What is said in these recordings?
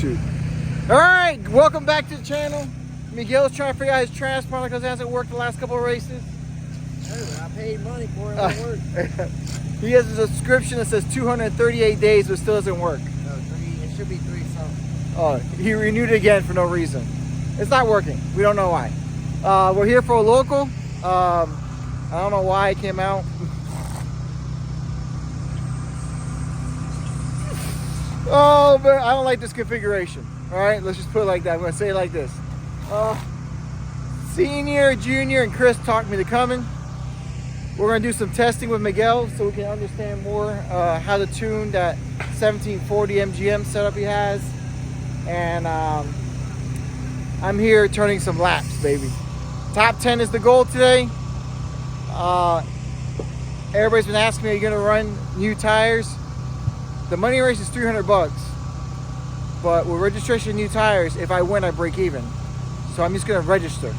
YouTube. All right, welcome back to the channel. Miguel's trying to figure out his trash product because it hasn't worked the last couple of races. I paid money for it. It won't work. He has a subscription that says 238 days, but still doesn't work. No, it should be 3 something. Oh, he renewed it again for no reason. It's not working. We don't know why. We're here for a local. I don't know why it came out. Oh, but I don't like this configuration. All right, let's just put it like that. I'm gonna say it like this. Senior, Junior, and Chris talked me to coming. We're gonna do some testing with Miguel so we can understand more how to tune that 1740 MGM setup he has. And I'm here turning some laps, baby. Top 10 is the goal today. Everybody's been asking me, are you gonna run new tires? The money race is $300, but with registration of new tires, if I win, I break even. So I'm just gonna register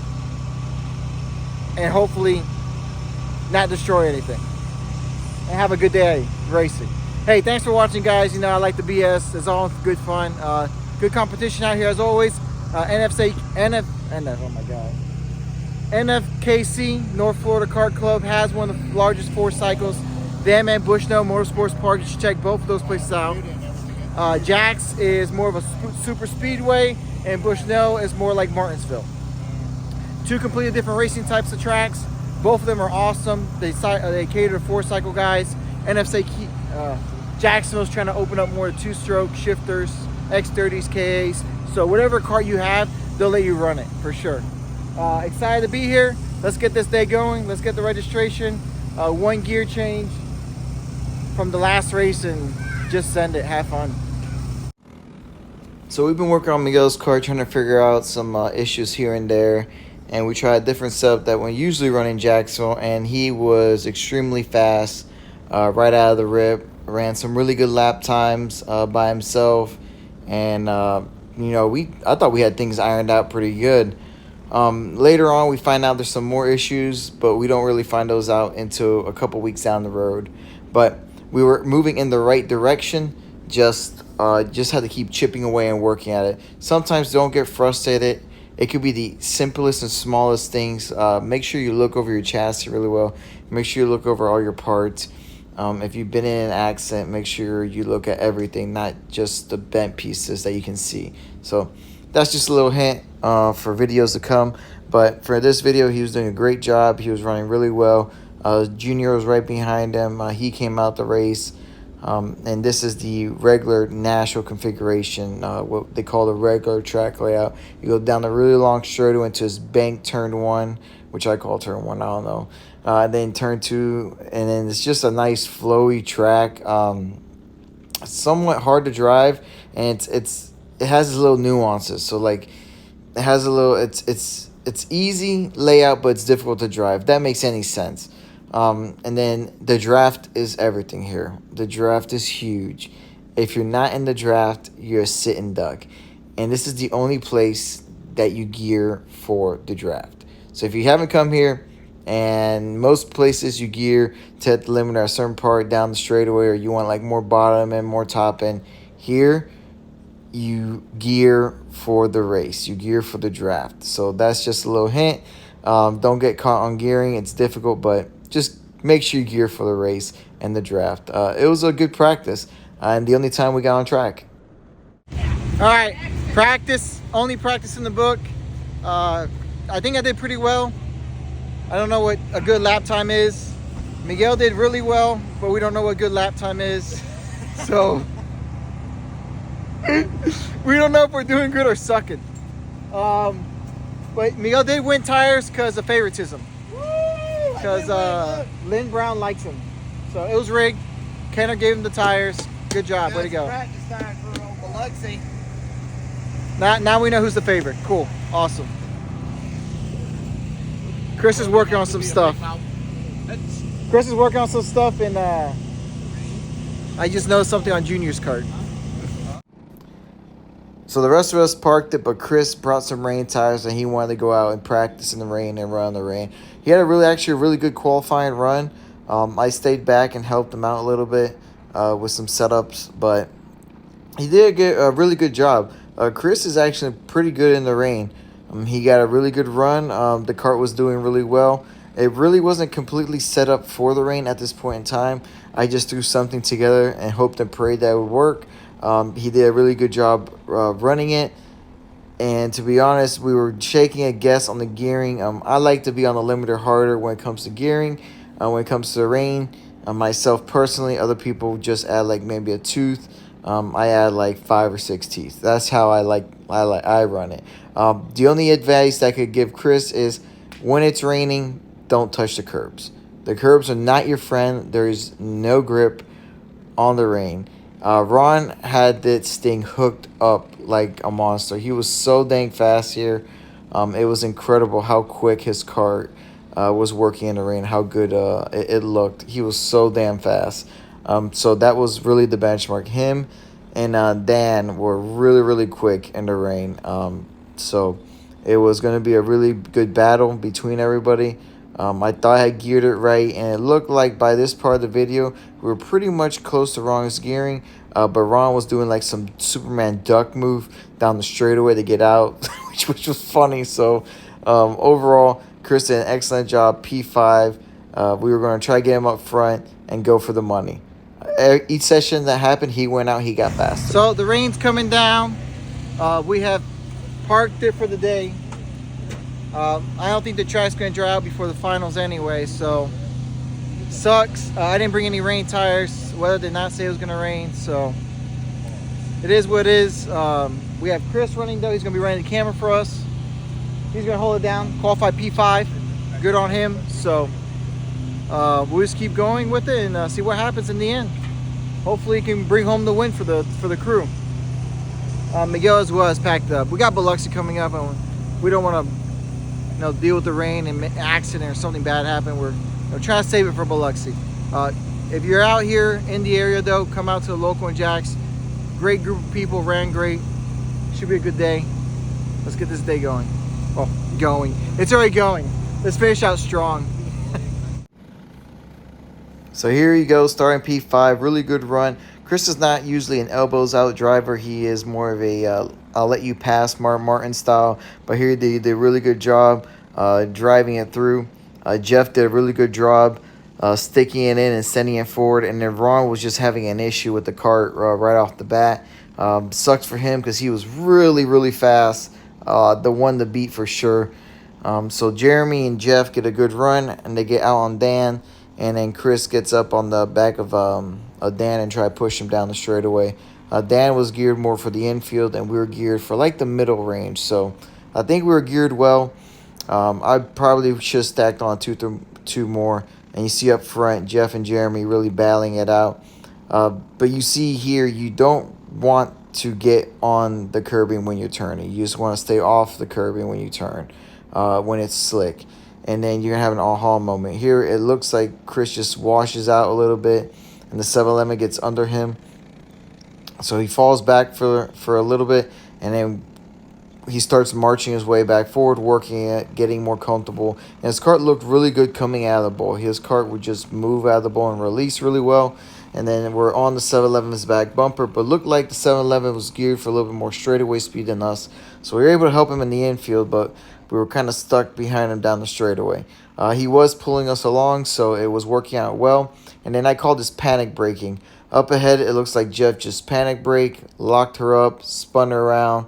and hopefully not destroy anything and have a good day racing. Hey, thanks for watching, guys. You know, I like the BS. It's all good fun. Good competition out here as always. NFKC, North Florida Kart Club, has one of the largest 4 cycles. Them and Bushnell Motorsports Park, you should check both of those places out. Jax is more of a super speedway, and Bushnell is more like Martinsville. 2 completely different racing types of tracks. Both of them are awesome. They cater to 4-cycle guys. Jacksonville's trying to open up more 2-stroke shifters, X30s, KAs. So whatever kart you have, they'll let you run it for sure. Excited to be here. Let's get this day going. Let's get the registration. 1 gear change from the last race and just send it. Have fun. So we've been working on Miguel's car, trying to figure out some issues here and there, and we tried a different setup that we usually run in Jacksonville, and he was extremely fast right out of the rip. Ran some really good lap times by himself, and you know, I thought we had things ironed out pretty good. Later on, we find out there's some more issues, but we don't really find those out until a couple weeks down the road. But we were moving in the right direction, just had to keep chipping away and working at it. Sometimes don't get frustrated. It could be the simplest and smallest things. Make sure you look over your chassis really well. Make sure you look over all your parts. If you've been in an accident, make sure you look at everything, not just the bent pieces that you can see. So that's just a little hint for videos to come. But for this video, he was doing a great job. He was running really well. Junior was right behind him. He came out the race. And this is the regular national configuration, what they call the regular track layout. You go down the really long straightaway into this bank turn 1, which I call turn 1, I don't know. Then turn 2, and then it's just a nice flowy track. Somewhat hard to drive, and it has little nuances. So like, it has a little, it's easy layout, but it's difficult to drive. If that makes any sense. And then the draft is everything here. The draft is huge. If you're not in the draft, you're a sitting duck. And this is the only place that you gear for the draft. So if you haven't come here, and most places you gear to hit the limit at a certain part down the straightaway, or you want like more bottom end, more top end, here you gear for the race. You gear for the draft. So that's just a little hint. Don't get caught on gearing. It's difficult, but just make sure you gear for the race and the draft. It was a good practice, and the only time we got on track. All right, practice, only practice in the book. I think I did pretty well. I don't know what a good lap time is. Miguel did really well, but we don't know what good lap time is. So we don't know if we're doing good or sucking. But Miguel did win tires because of favoritism. Because Lynn Brown likes him. So it was rigged. Kenner gave him the tires. Good job. Way to go. Practice time for Biloxi. Now we know who's the favorite. Cool. Awesome. Chris is working on some stuff. Chris is working on some stuff, and I just noticed something on Junior's card. So the rest of us parked it, but Chris brought some rain tires, and he wanted to go out and practice in the rain and run in the rain. He had actually a really good qualifying run. I stayed back and helped him out a little bit with some setups, but he did a really good job. Chris is actually pretty good in the rain. He got a really good run. The kart was doing really well. It really wasn't completely set up for the rain at this point in time. I just threw something together and hoped and prayed that it would work. He did a really good job running it. And to be honest, we were shaking a guess on the gearing. I like to be on the limiter harder when it comes to gearing. When it comes to the rain, myself personally, other people just add like maybe a tooth. I add like 5 or 6 teeth. That's how I run it. The only advice I could give Chris is when it's raining, don't touch the curbs. The curbs are not your friend. There is no grip on the rain. Ron had this thing hooked up like a monster. He was so dang fast here. It was incredible how quick his car was working in the rain, how good it looked. He was so damn fast. So that was really the benchmark. Him and Dan were really, really quick in the rain. So it was going to be a really good battle between everybody. I thought I geared it right, and it looked like by this part of the video, we were pretty much close to Ron's gearing, but Ron was doing like some Superman duck move down the straightaway to get out, which was funny. So overall, Chris did an excellent job, P5. We were going to try to get him up front and go for the money. Each session that happened, he went out, he got faster. So the rain's coming down. We have parked it for the day. I don't think the track's going to dry out before the finals anyway, so sucks. I didn't bring any rain tires. Weather did not say it was going to rain, so it is what it is. We have Chris running though. He's going to be running the camera for us. He's going to hold it down. Qualified P5. Good on him. So we'll just keep going with it and see what happens in the end. Hopefully he can bring home the win for the crew. Miguel as well has packed up. We got Biloxi coming up, and we don't want to deal with the rain and accident or something bad happen. We're trying to save it for Biloxi. If you're out here in the area though, come out to the local in Jax. Great group of people, ran great. Should be a good day. Let's get this day going. Oh, going. It's already going. Let's finish out strong. So here you go, starting P5, really good run. Chris is not usually an elbows out driver. He is more of a I'll let you pass Martin style, but here they did a really good job driving it through. Jeff did a really good job sticking it in and sending it forward, and then Ron was just having an issue with the cart right off the bat. Sucks for him because he was really, really fast. The one to beat for sure. So Jeremy and Jeff get a good run, and they get out on Dan, and then Chris gets up on the back of Dan and try to push him down the straightaway. Dan was geared more for the infield, and we were geared for like the middle range. So I think we were geared well. I probably should have stacked on two more. And you see up front, Jeff and Jeremy really battling it out. But you see here, you don't want to get on the curbing when you're turning. You just want to stay off the curbing when you turn, when it's slick. And then you're going to have an aha moment. Here, it looks like Chris just washes out a little bit, and the 711 gets under him. So he falls back for a little bit, and then he starts marching his way back forward, working it, getting more comfortable. And his cart looked really good coming out of the bowl. His cart would just move out of the bowl and release really well. And then we're on the 711's back bumper, but looked like the 711 was geared for a little bit more straightaway speed than us. So we were able to help him in the infield, but we were kind of stuck behind him down the straightaway. He was pulling us along, so it was working out well. And then I called this panic braking. Up ahead, it looks like Jeff just panic brake, locked her up, spun her around.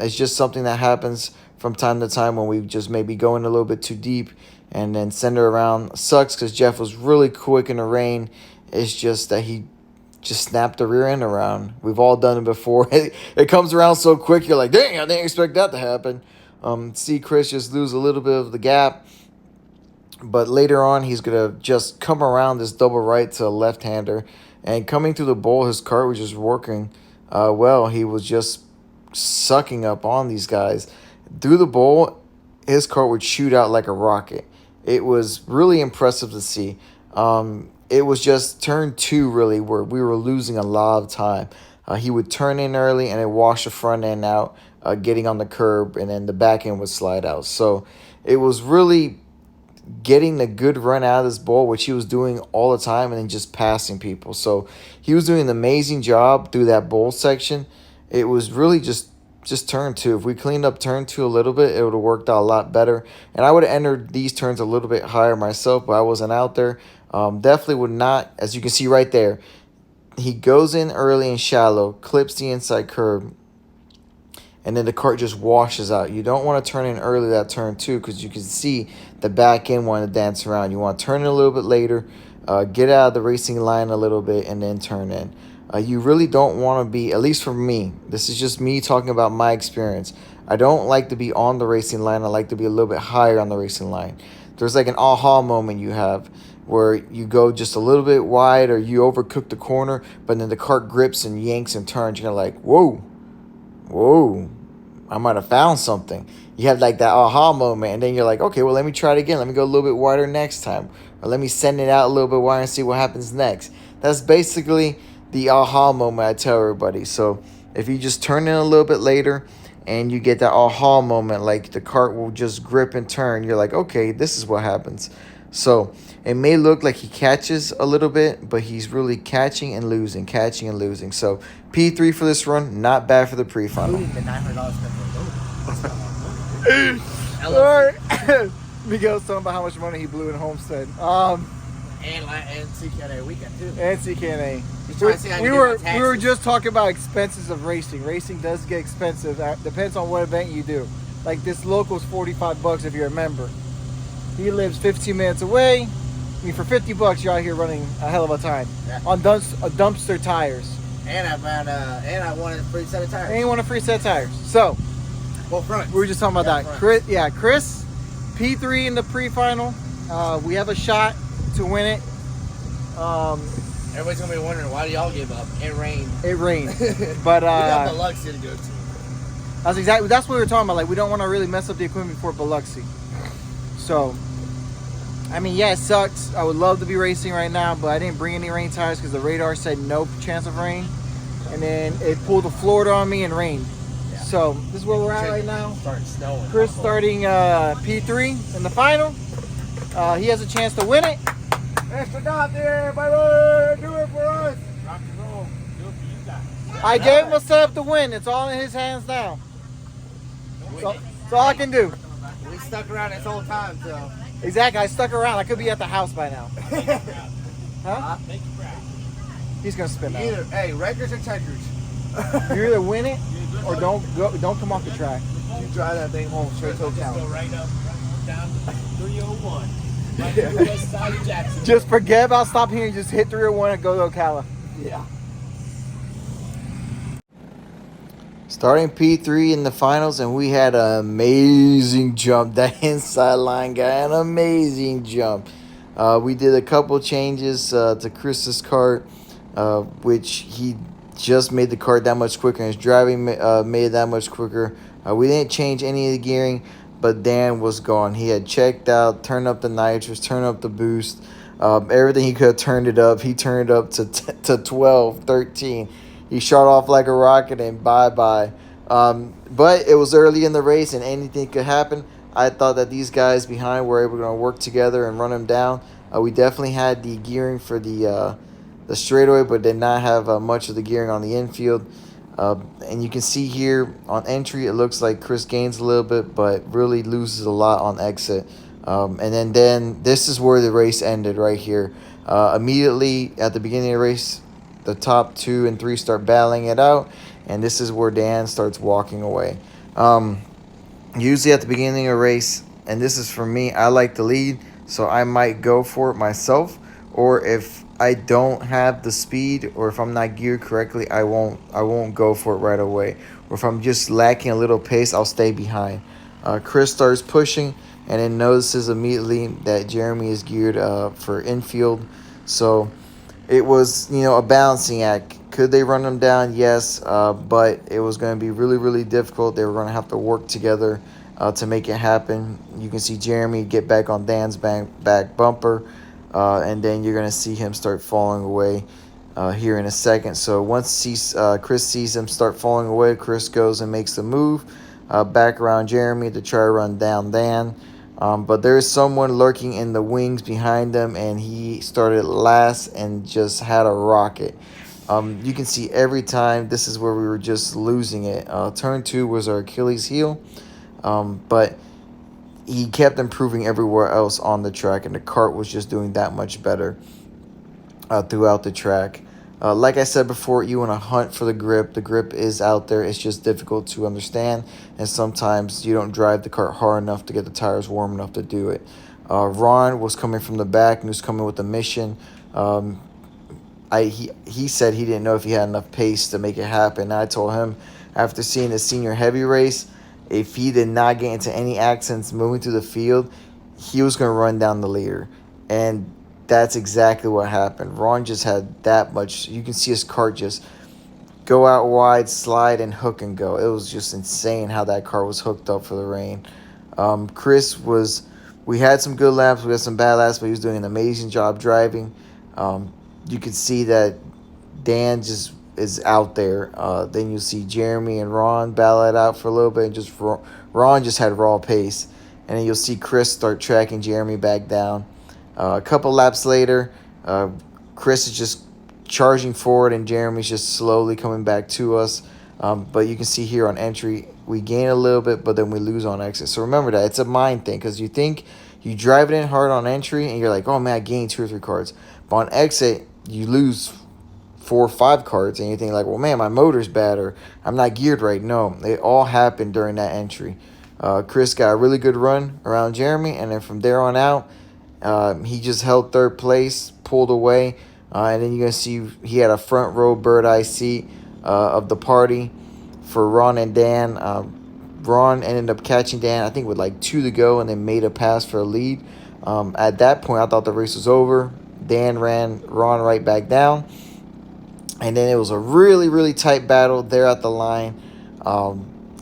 It's just something that happens from time to time when we just maybe go in a little bit too deep and then send her around. Sucks because Jeff was really quick in the rain. It's just that he just snapped the rear end around. We've all done it before. It comes around so quick, you're like, dang, I didn't expect that to happen. See Chris just lose a little bit of the gap. But later on, he's going to just come around this double right to a left-hander. And coming through the bowl, his cart was just working well. He was just sucking up on these guys. Through the bowl, his cart would shoot out like a rocket. It was really impressive to see. It was just turn 2, really, where we were losing a lot of time. He would turn in early and then wash the front end out, getting on the curb, and then the back end would slide out. So it was really getting the good run out of this bowl, which he was doing all the time, and then just passing people. So he was doing an amazing job through that bowl section. It was really just just turn 2. If we cleaned up turn 2 a little bit, it would have worked out a lot better. And I would have entered these turns a little bit higher myself, but I wasn't out there. Definitely would not, as you can see right there, he goes in early and shallow, clips the inside curb, and then the cart just washes out. You don't want to turn in early that turn 2 because you can see the back end wanting to dance around. You want to turn in a little bit later, get out of the racing line a little bit, and then turn in. You really don't want to be, at least for me, this is just me talking about my experience. I don't like to be on the racing line. I like to be a little bit higher on the racing line. There's like an aha moment you have where you go just a little bit wide or you overcook the corner, but then the cart grips and yanks and turns. You're like, whoa, I might have found something. You have like that aha moment, and then you're like, okay, well, let me try it again. Let me go a little bit wider next time. Or let me send it out a little bit wider and see what happens next. That's basically the aha moment I tell everybody. So if you just turn in a little bit later and you get that aha moment, like the cart will just grip and turn, you're like, okay, this is what happens. So it may look like he catches a little bit, but he's really catching and losing, catching and losing. So P3 for this run, not bad for the pre-final. Including the $900 spent for a load. All right. Miguel's talking about how much money he blew in Homestead. And CKNA weekend too. And CKNA. He's trying to see how We he were did my taxes. we were just talking about expenses of racing. Racing does get expensive. Depends on what event you do. Like this local's $45 if you're a member. He lives 15 minutes away. I mean, for $50, you're out here running a hell of a time on dumpster tires. And I won a free set of tires. And you want a free set of tires. So Both fronts. we were just talking about that. Fronts. Chris, P3 in the pre-final. We have a shot to win it. Everybody's gonna be wondering why do y'all give up? It rained. It rained, but We got Biloxi to go to. that's what we were talking about. Like, we don't want to really mess up the equipment for Biloxi. So, I mean, yeah, it sucks. I would love to be racing right now, but I didn't bring any rain tires because the radar said no chance of rain, and then it pulled the Florida on me and rained. Yeah. So this is where we're at right now. Starting snowing. Chris starting P3 in the final. He has a chance to win it. Extra dot there, baby. Do it for us. Rock and roll. Do it for you guys. I gave him a setup to win. It's all in his hands now. So, that's all I can do. We stuck around this whole time, so. Exactly. I stuck around. I could be at the house by now. Huh? Make you proud. He's gonna spin out. Either, hey, records or checkers. You either win it or don't come off the track. You drive that thing home straight to Just go Ocala. right up, down to 301. Right to the west side of Jackson. Just forget about stopping here and just hit 301 and go to Ocala. Yeah. Starting P3 in the finals, and we had an amazing jump. That inside line guy, an amazing jump. We did a couple changes to Chris's kart, which he just made the kart that much quicker, and his driving made it that much quicker. We didn't change any of the gearing, but Dan was gone. He had checked out, turned up the nitrous, turned up the boost, everything he could have turned it up. He turned it up to 12, 13. He shot off like a rocket and bye-bye. But it was early in the race and anything could happen. I thought that these guys behind were able to work together and run him down. We definitely had the gearing for the straightaway, but did not have much of the gearing on the infield. And you can see here on entry, it looks like Chris gains a little bit, but really loses a lot on exit. And then this is where the race ended right here. Immediately at the beginning of the race, the top 2 and 3 start battling it out, and this is where Dan starts walking away. Usually at the beginning of a race, and this is for me, I like to lead, so I might go for it myself, or if I don't have the speed, or if I'm not geared correctly, I won't go for it right away. Or if I'm just lacking a little pace, I'll stay behind. Chris starts pushing, and then notices immediately that Jeremy is geared for infield, so it was, a balancing act. Could they run them down? Yes, but it was going to be really, really difficult. They were going to have to work together to make it happen. You can see Jeremy get back on Dan's back bumper, and then you're going to see him start falling away here in a second. So once Chris sees him start falling away, Chris goes and makes the move back around Jeremy to try to run down Dan. But there is someone lurking in the wings behind them, and he started last and just had a rocket. You can see every time this is where we were just losing it. Turn 2 was our Achilles heel, but he kept improving everywhere else on the track, and the kart was just doing that much better throughout the track. Like I said before, you want to hunt for the grip. The grip is out there. It's just difficult to understand, and sometimes you don't drive the kart hard enough to get the tires warm enough to do it. Ron was coming from the back and was coming with a mission. He said he didn't know if he had enough pace to make it happen. I told him after seeing the senior heavy race, if he did not get into any accidents moving through the field, he was going to run down the leader. And that's exactly what happened. Ron just had that much. You can see his kart just go out wide, slide, and hook and go. It was just insane how that car was hooked up for the rain. Chris was, we had some good laps, we had some bad laps, but he was doing an amazing job driving. You can see that Dan just is out there. Then you see Jeremy and Ron battle it out for a little bit, and just Ron just had raw pace. And then you'll see Chris start tracking Jeremy back down. A couple laps later, Chris is just charging forward, and Jeremy's just slowly coming back to us. But you can see here on entry, we gain a little bit, but then we lose on exit. So remember that. It's a mind thing, because you think you drive it in hard on entry, and you're like, oh, man, I gained 2 or 3 cards. But on exit, you lose 4 or 5 cards, and you think like, well, man, my motor's bad, or I'm not geared right. No, it all happened during that entry. Chris got a really good run around Jeremy, and then from there on out, he just held 3rd place, pulled away, and then you're going to see he had a front row bird eye seat of the party for Ron and Dan. Ron ended up catching Dan, I think, with like 2 to go, and then made a pass for a lead. At that point, I thought the race was over. Dan ran Ron right back down. And then it was a really, really tight battle there at the line.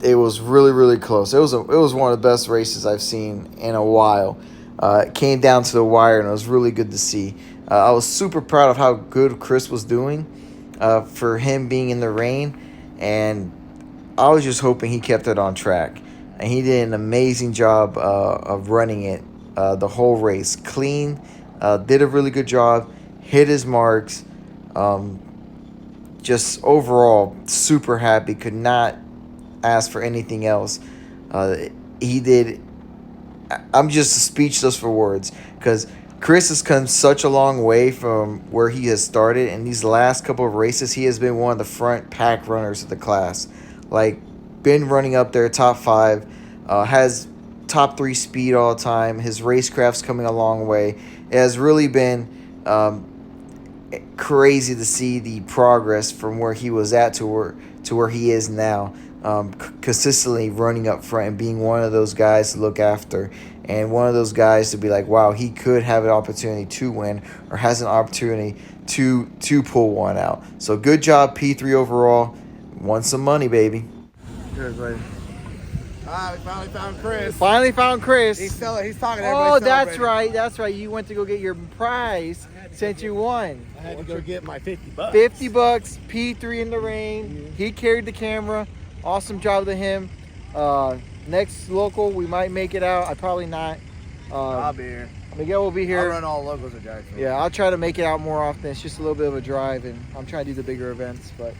It was really, really close. It was one of the best races I've seen in a while. It came down to the wire, and it was really good to see. I was super proud of how good Chris was doing for him being in the rain. And I was just hoping he kept it on track. And he did an amazing job of running it the whole race. Clean, did a really good job, hit his marks. Just overall, super happy. Could not ask for anything else. He did. I'm just speechless for words, because Chris has come such a long way from where he has started. In these last couple of races, he has been one of the front pack runners of the class. Like, been running up there, top 5, has top 3 speed all the time. His racecraft's coming a long way. It has really been crazy to see the progress from where he was at to where he is now. Consistently running up front and being one of those guys to look after, and one of those guys to be like, wow, he could have an opportunity to win, or has an opportunity to pull one out. So good job, P3 overall. Won some money, baby. Good, buddy. We finally found Chris. Finally found Chris. He's talking to everybody. Oh, that's celebrating. right. That's right. You went to go get your prize since you won. I had to go get my $50. $50, P3 in the rain. He carried the camera. Awesome job to him. Next local, we might make it out. I probably not. I'll be here. Miguel will be I'll here. run all locals at Jacksonville. Yeah, I'll try to make it out more often. It's just a little bit of a drive, and I'm trying to do the bigger events, but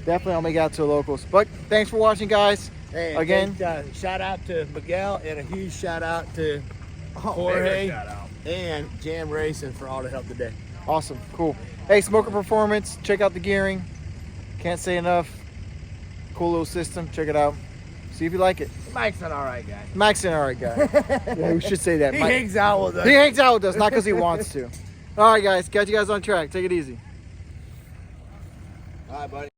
definitely I'll make it out to the locals. But thanks for watching, guys. Hey, Again, shout out to Miguel, and a huge shout out to Jorge and Jam Racing for all the help today. awesome, cool. Hey, SmokerPerformance, check out the gearing. Can't say enough. Cool little system. Check it out. See if you like it. Mike's an all right guy. Mike's an alright guy. Yeah, we should say that. He Mike, hangs out with us. he hangs out with us, not because he wants to. All right, guys. Catch you guys on track. Take it easy. All right, buddy.